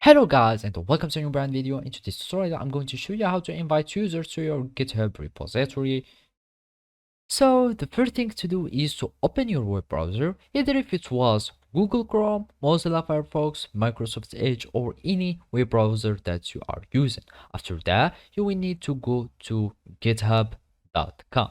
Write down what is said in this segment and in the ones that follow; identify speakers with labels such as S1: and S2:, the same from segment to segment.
S1: Hello guys and welcome to a new brand video. In today's tutorial I'm going to show you how to invite users to your GitHub repository. So the first thing to do is to open your web browser, either if it was Google Chrome, Mozilla Firefox, Microsoft Edge or any web browser that you are using. After that you will need to go to github.com.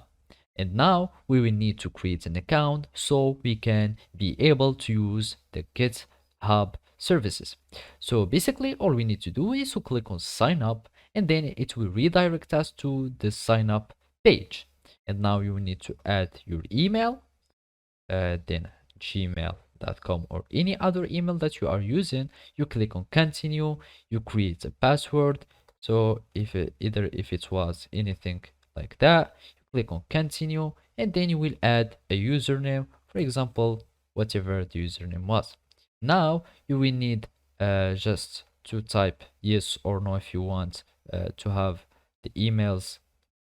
S1: And now we will need to create an account so we can be able to use the GitHub services. So basically all we need to do is to click on sign up and then it will redirect us to the sign up page. And now you will need to add your email, then gmail.com or any other email that you are using. You click on continue, you create a password. So if it was anything like that, click on continue and then you will add a username, for example whatever the username was. Now you will need just to type yes or no if you want to have the emails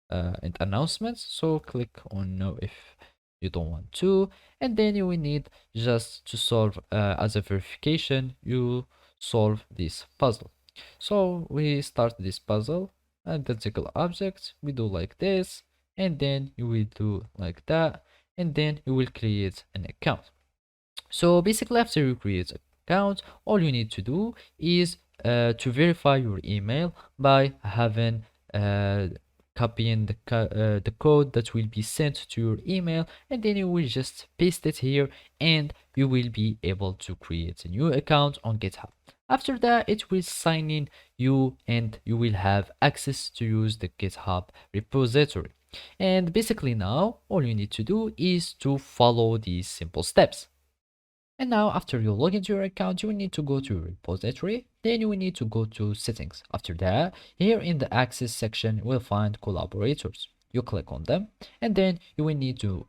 S1: and announcements. So click on no if you don't want to, and then you will need just to solve as a verification, you solve this puzzle. So we start this puzzle and the single object we do like this, and then you will do like that, and then you will create an account. So basically after you create an account, all you need to do is to verify your email by having copying the code that will be sent to your email, and then you will just paste it here and you will be able to create a new account on GitHub. After that it will sign in you and you will have access to use the GitHub repository. And basically now all you need to do is to follow these simple steps. And now after you log into your account, you will need to go to your repository, then you will need to go to settings. After that, here in the access section, you will find collaborators. You click on them and then you will need to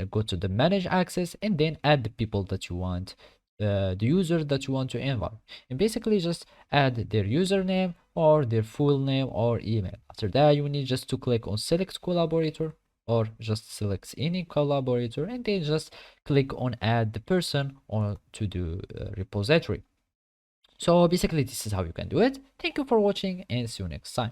S1: go to the manage access and then add the people that you want, the user that you want to invite, and basically just add their username or their full name or email. After that, you will need just to click on select collaborator or just select any collaborator and then just click on add the person or to the repository. So basically this is how you can do it. Thank you for watching and see you next time.